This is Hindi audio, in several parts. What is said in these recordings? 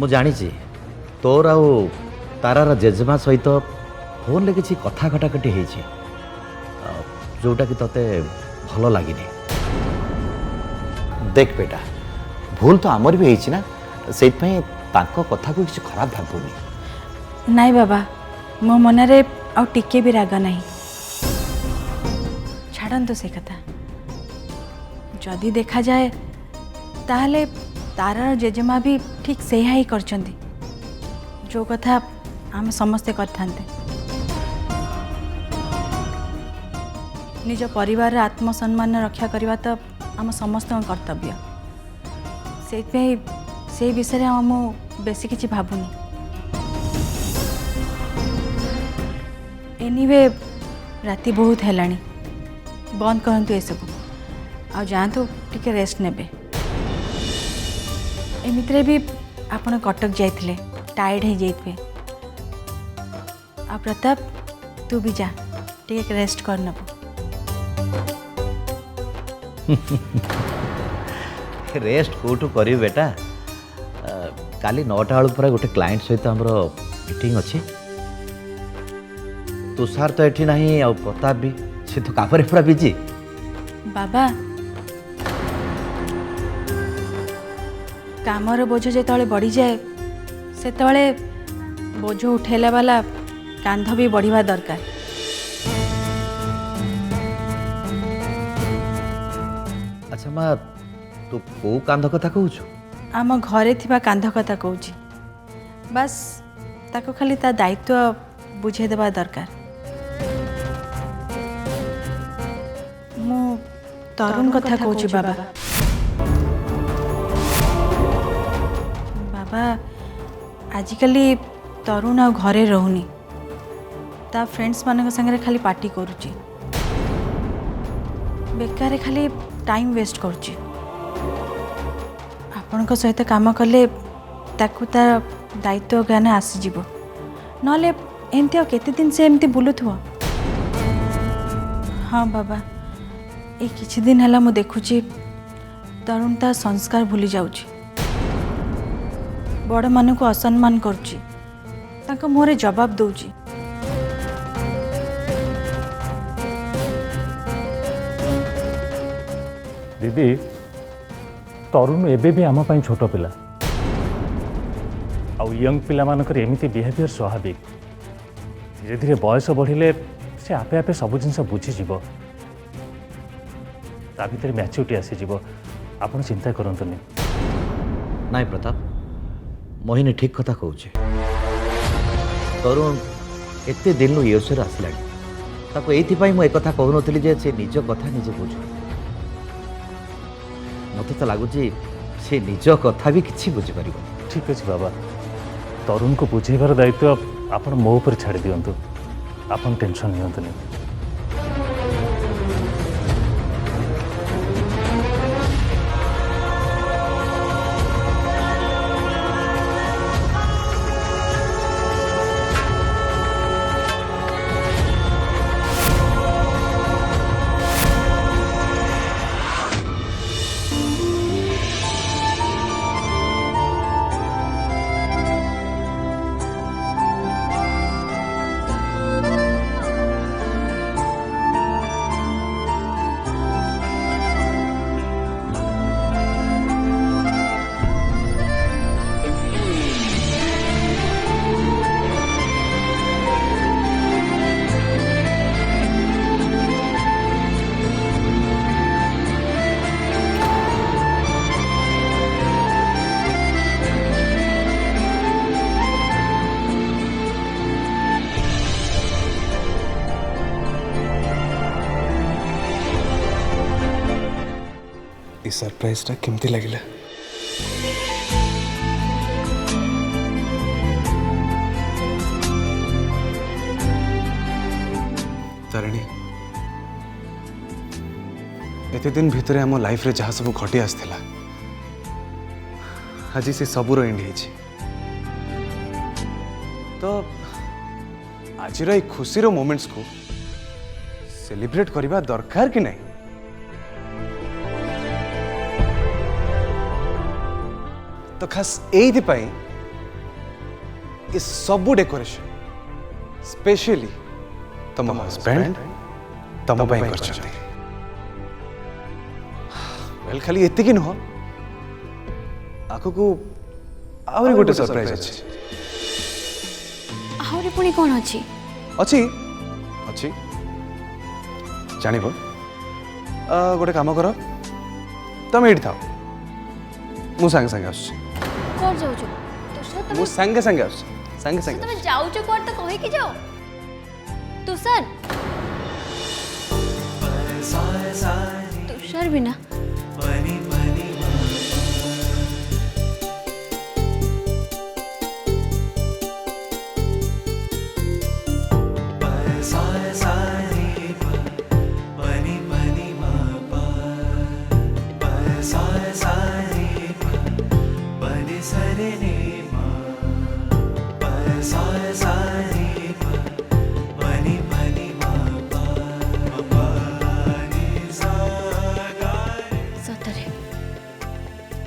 ମୁଁ ଜାଣିଛି ତୋର ଆଉ ତାରାର ଜେଜେମା ସହିତ ଫୋନ୍ରେ କିଛି କଥା କଟାକଟି ହେଇଛି ଯେଉଁଟାକି ତୋତେ ଭଲ ଲାଗିନି। देख बेटा भूल तो आमर भी होइछि ना सेइतपई तांको कथा को किसी खराब भाबुनी। नाई बाबा मो मनरे आ टिके भी राग नहीं छाड़ंतु से कथा जदि देखा जाए ताहले तारार जेजेमा भी ठीक से ही करचंती जो कथा आम समस्ते करथांते। निज परिवार आत्मसम्मान रक्षा करवा तो आम समस्त कर्तव्य से विषय आम बेसी किसी भावुनी। एनीवे राति बहुत हैलानी बंद करंतु ये सब आ जातु टिके रेस्ट नेबे। एमित्रे भी आपण कटक जाइथिले टायर्ड हो जाइथिबे आ प्रताप तू भी जा टिके रेस्ट कर नबो। रेस्ट कोठू करी बेटा काली 9टा बेलू पर गोटे क्लाइंट सहित आमर मीटिंग अच्छी तुषार तो एठी नहीं आ प्रताप भी से तो कामरे पूरा बिजी। बाबा कामर बोझ जो बढ़ी जाए से बोझ उठेला वाला कांध भी बढ़िया दरकार। अच्छा माँ तू को कांध कथा कहूँ? आम घरे थिबा कांध कथा कहूची बस ताको खाली ता दायित्व बुझे देबा दरकार। मु तरुण कथा कहूची बाबा। बाबा आजिकली तरुण आ घरे रहूनी ता फ्रेंड्स मान संगे खाली पार्टी करुची बेकार खाली टाइम वेस्ट करुची। आपण सहित काम कले ताकू तार दायित्व ज्ञान आसीज नले एमती आ केते दिन से एमती बुलुथुव। हाँ बाबा ये किछि दिन हला मु देखुची तरुण ता संस्कार भूली जाउची बड़ मान को असम्मान करुची तांको मुहरे जवाब दउची। दीदी तरुण एबे भी आम छोट पिला आउ यंग पिला मानकर एमिति बिहेवियर स्वाभाविक धीरे धीरे बयस बढ़िले से आपे आपे सब जिन बुझीज ता भीतर मैच्योरिटी आसीज आप चिंता करतुनि। नाई प्रताप मोहिनी ठीक कथा कहूँ तरुण एते दिन यूएसए आसला मुझे कथा कहूनी जे से निज कथा निजे बुझ मत तो लगुच से निज कथा भी किसी बुझीपर। ठीक अच्छे बाबा तरुण को बुझेबार दायित्व आप मो ऊपर छाड़ दिंतु आप टेंशन नियंतुनि। सरप्राइज टा केमती लगिला? तारिणी एते दिन भितर आम लाइफ रे जहाँ सब घटी आसला आज से सबूर एंड है तो आज खुशी मोमेंट्स को सेलिब्रेट करवा दरकार कि नहीं? तो खास यही ये सब डेकोरेशन स्पेशली तुम हस्बैंड तुम ପାଇଁ କରିଛନ୍ତି। वेल खाली एतिकी नुह आगକୁ आहुरी गोटे सरप्राइज अछि ଆହୁରି ପୁଣି କ'ଣ ଅଛି? अछि अछि जानिबो गोटे काम कर तुम एठी थाओ मु संगे संगे आसुछि कोड जाउछु तुषार मु संगे संगे आसुछि संगे संगे तुम जाउछु कोड तो कहि कि जाओ तुषार तुषार बिना सतरे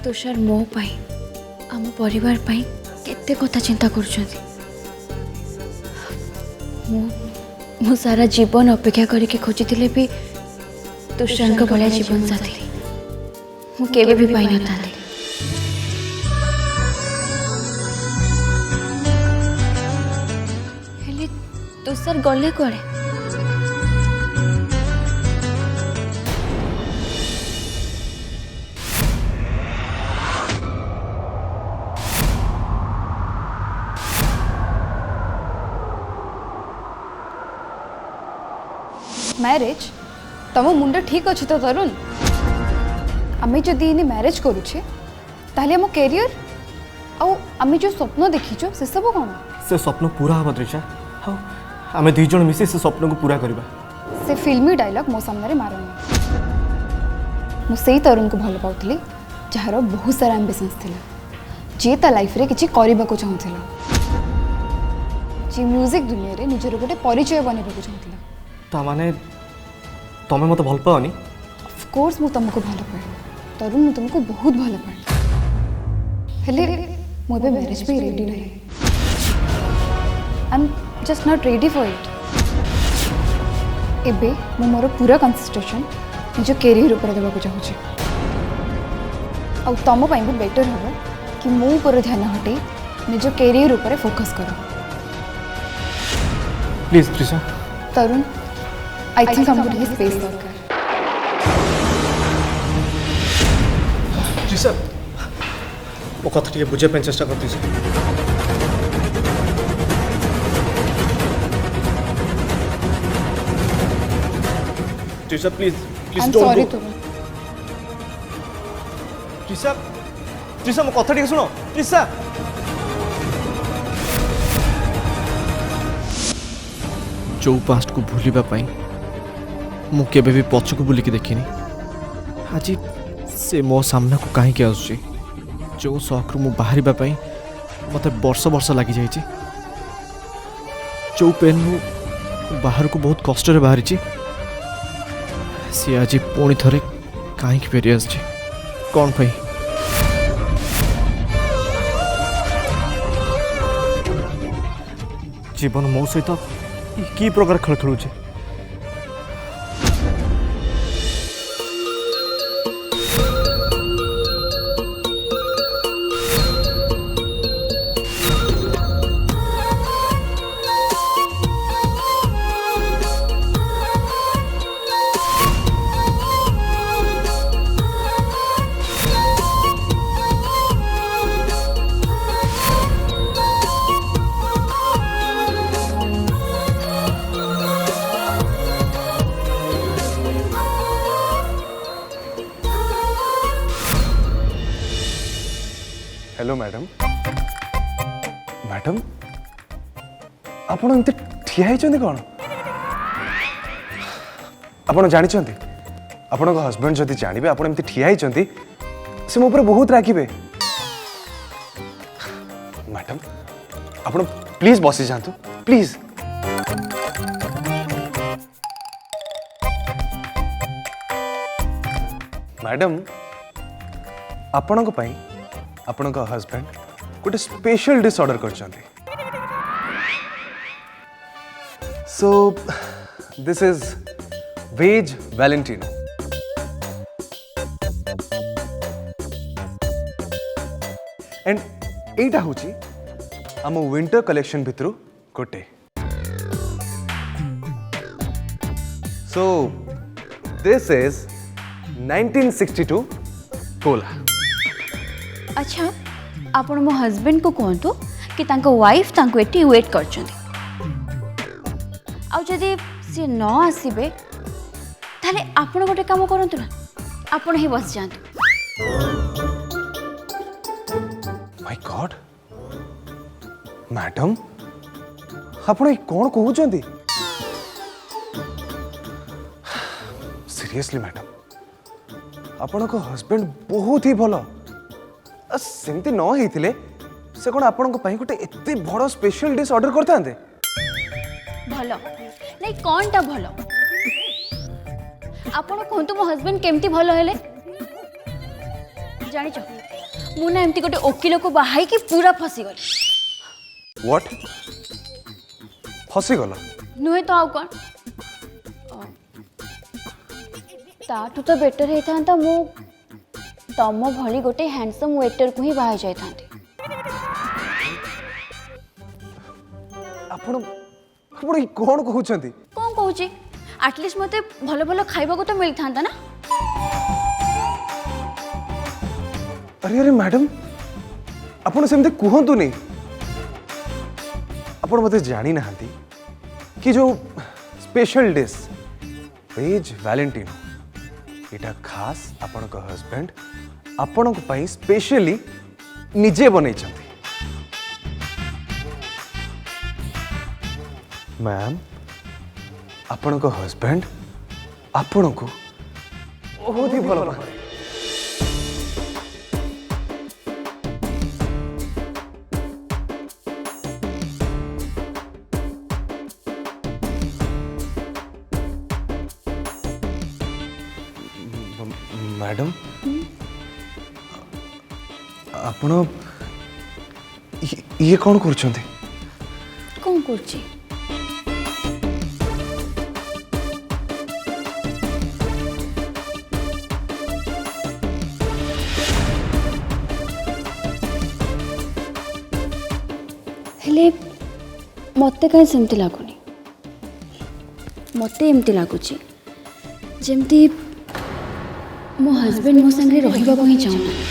तुषार मो पाई आम परिवार पाई केते कथा चिंता करुछंती मु सारा जीवन अपेक्षा करके खोजिथिले भी तुषार का भलिया जीवन साथी मु केबे भी पाई न थाती। हेले तुषार गले कोड़े मैरिज तम मुंड ठीक अच्छे तो तरुण आम जदि इन मैरिज करुचे ताहले आम कैरियर आम जो स्वप्न देखीचु से सब कौन से स्वप्न पूरा हम त्रिषा हाँ आम दुई जन मिसी से स्वप्न को पूरा करवा से फिल्मी डायलॉग मो सामने मारनी मुझे तरुण को भल पाऊली जार बहुत सारा एम्बिशंस थिला जी ता लाइफ रे किछि करबा को चाहूथिला जी म्यूजिक दुनिया रे निजर गोटे परिचय बनेबा को चाहूथिला ता माने तमे मत भल पाओनी ऑफ कोर्स मु तुमको भल पाए तरुण मु तुमको बहुत भल पाए हेले मु बे मैरिज पे रेडी नहीं I am just not ready for it एबे मु मोर पूरा कंसंट्रेशन निज कैरियर ऊपर देबा को चाहूची आ तम पई भी बेटर हो कि मु ऊपर ध्यान हटे निज कैरियर ऊपर फोकस करो please Trisha Tarun I think हमको ये स्पेस दरकार त्रिषा मो कथा टिके बुझे पे चेष्टा करती छी Trisha please I please am don't sorry go Tarun Trisha Trisha मो कथा टिके सुनो त्रिषा जो पास्ट को भूलिबा पाई मु केबे भी पछ को बुलिकी देखिनी आज से मो सामना को कहीं के आसुची जो शौक मु बाहरिबा पाई मते वर्ष वर्ष लगी जाइची जो पेन मु बाहर को बहुत कष्ट रे बाहरिची सी आज पुणी थरे कहीं की फेरी आसची कौन पाई जीवन मो सहित की प्रकार खेल खेलुचे हेलो मैडम मैडम आपण एमती ठिया होइछन्ती कोन आपण जानिछन्ती आपण हस्बैंड जदि जानिबे आपण एमती ठिया होइछन्ती से मो ऊपर बहुत राखिबे मैडम आपण प्लीज बसी जांतु प्लीज मैडम आपण को पई आपण हस्बैंड गोटे स्पेशल डिश ऑर्डर करछन्ती So, this is Veg Valentino. And एटा होची आम विंटर कलेक्शन भितरु गोटे. So, this is 1962 Cola. अच्छा आपण मो हस्बैंड को कहतु कि तांको वाइफ तांको एटी वेट करछंती आ जदि से न आसीबे ताले आपण गोटे काम करंतु ना आपण ही बस जांतु. My God, मैडम आपण कौन कहउचंती? सीरियसली मैडम आपण को हस्बैंड बहुत ही भलो. सेमती न होइथिले से कोन आपण को पई गोटे एते बड़ स्पेशल डिश ऑर्डर करतांते. भलो नहीं कोनटा भलो आपण कहतु मो हस्बैंड केमती भलो हेले जानि छ मु ना एमती गोटे ओकिल को बाहाई कि पूरा फसी गली. व्हाट? फसी गला? नुहे तो आउ कौन ताठू तो बेटर है था मु तम भली गोटे हैंडसम वेटर को ही बाहाई जाई थांती. आपण आपण कोन कहउचंती? कौन कहूची एटलिस्ट मते भलो भलो खाइबा को तो मिल थांता ना. अरे अरे मैडम आपण सेमते कहंतु नहीं. आपण मते जानी नाहंती कि जो स्पेशल डिश वेज वैलेंटाइन एटा खास आपण को हस्बैंड आपण को पई स्पेशली निजे बनै छथि. मैम आपण को हस्बैंड आपण को बहुत ही भलो पाए. मैडम आपण ये कौन करछंती? कौन करची हेले मते कहीं सेमती लागुनी. मते एमती लागुची जेमती मो हस्बैंड मो संगे रहिबा को ही चाहना.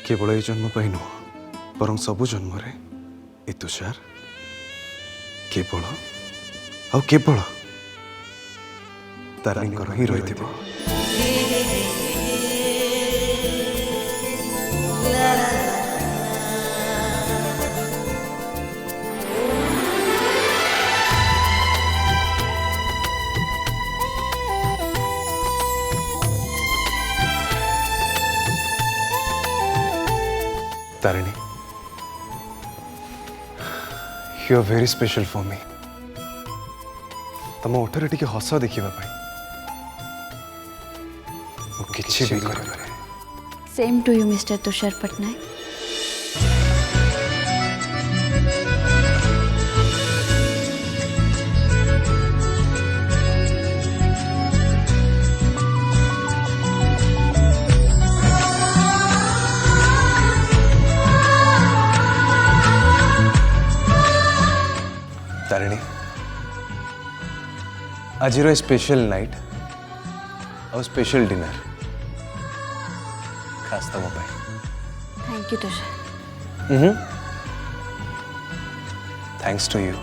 केवल ये जन्म पाई नुह बर सबु जन्म रे ए तुषार केवल आ केवल तारिंकर ही रही. Tarini, you are very special for me. तम ओठरे टिके हस देखिबा पाई मु किछि भी करि पारे. Same to you mister Tushar Patnaik. Tarini, आज स्पेशल नाइट और स्पेशल डिनर खास तम पाई. Thank you Tushar. Thanks to you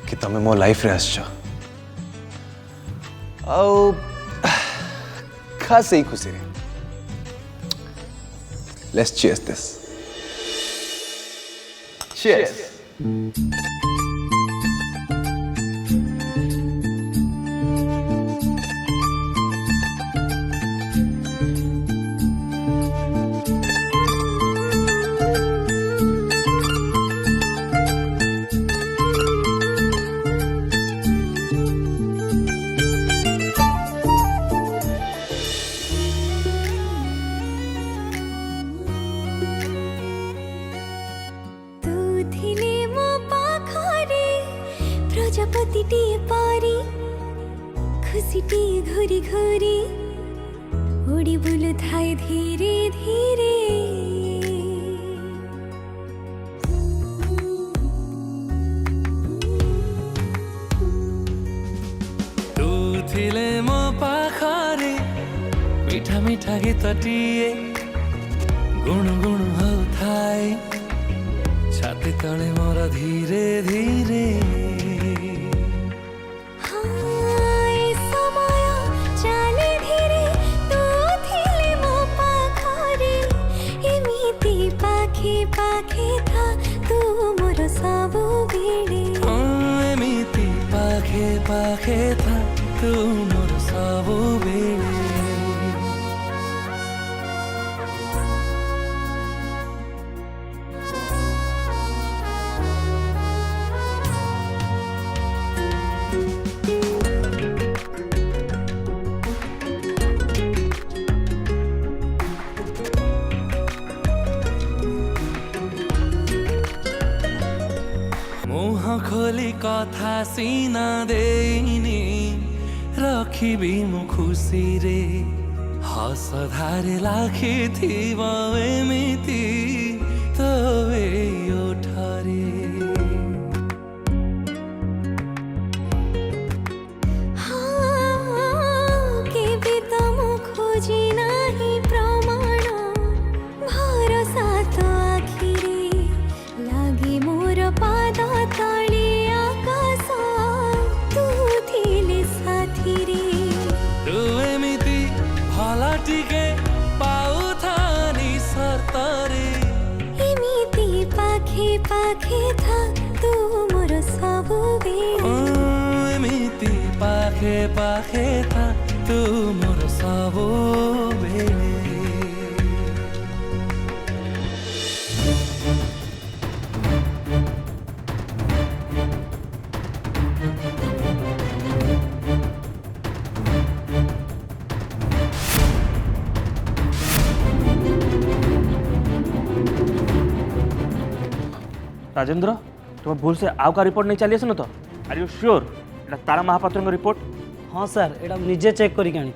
कि तमे मो लाइफ रे आछो. खास यही खुशी रे let's cheers this. Cheers. Prajapati पारी खुशी घुरी घुरी उड़ी बुलु थाए धीरे धीरे तू थिले मो पाखरे मीठा मीठा गीतटिए गुणु गुणु हो थाए छाती तले मोर धीरे धीरे पाखे था तू मोर सबु बेले एमिति पाखे पाखे था तू मोर सबु बेले खोली कथा सीना देनी रखी मु खुशी रे हस धारे लाखी थी एमिति तो ओठरे खोजी नाही प्रमाण भरोसा तो आखिरे लागी मोर पाद तले आकाश तू थिले साथी रे तू एमिति भला टिके पाउथानी सतरे एमिति पाखे पाखे था तू मोर सबु बेले एमिति पाखे पाखे था तू मोर सबु बेले राजेंद्र तुम भूल से आउ का रिपोर्ट नहीं चली आसन तो are you sure Etah Tara Mahapatra report? हाँ सर एटा निजे चेक करके आनी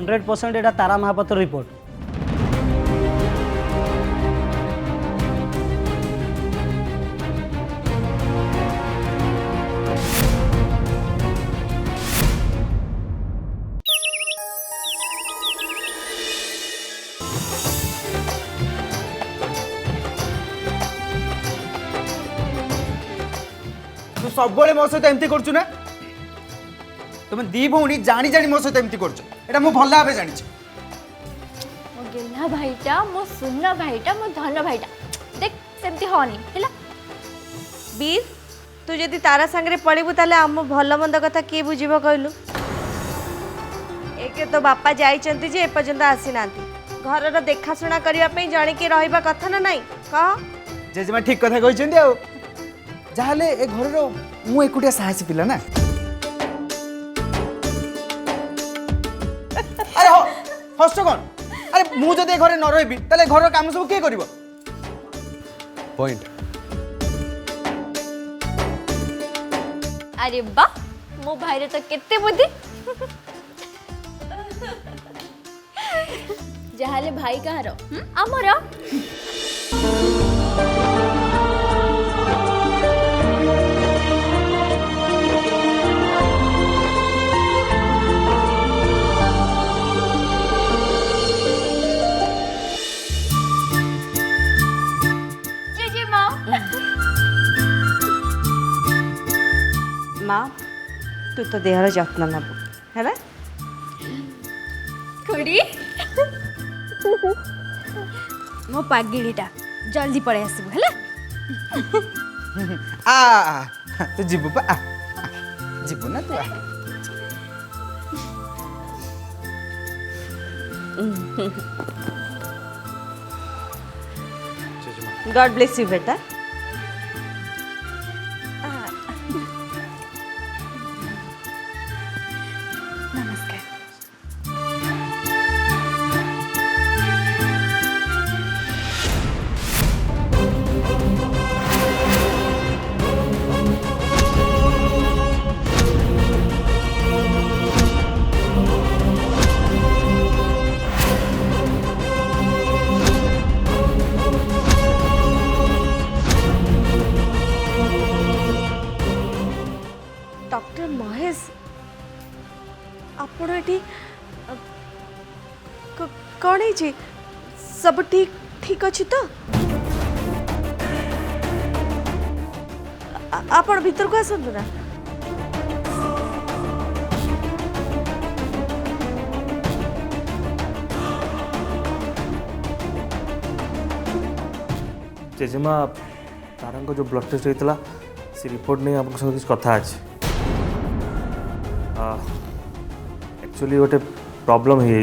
100% एटा तारा महापात्र रिपोर्ट। तू सब मो सहित एमती करछु ना तुम दी भौणी जानी जानी मो सहित एमती करछु एटा मु भल्ला भाबे जानि छी मो गेल्हा भाईटा मो सुन्ना भाईटा मो धन भाईटा देख सेमती होनी हैला बीर तू जदि तारा संगे पड़बू ताले आम भल मंद कथा किए बुझीब कहलु एक तो बापा जाइचंती जे एपर्यंत आसी नांती घरर देखाशुना करबा पई जणे के रहबा कथा ना नाही कह जेजेमा ठीक कथा कहिसेंती आ जाले ए घर रो मु एकुटिया साहसी पिला ना अरे हो हस्त कोन अरे मु जदि घरे न रहबी ताले घर काम सब के करिवो पॉइंट। अरे वाह मो भाईरे तो केते बुद्धि जहाले भाई कहार आमर माँ तू तो देहर जत्न नबू है खुड़ी मो पागिड़ीटा जल्दी पड़े आसबु हैला तू जीबू पा जीबू ना तू गॉड ब्लेस यू बेटा नमस्कार। डॉक्टर महेश आपण एटी कौन है सब ठीक ठीक अच्छी तो आपण भीतर को आसतु ना जेजेमा तारा जो ब्लड टेस्ट होता से रिपोर्ट नहीं आपको सब किसी कथा अच्छे एक्चुअली गोटे प्रॉब्लम हो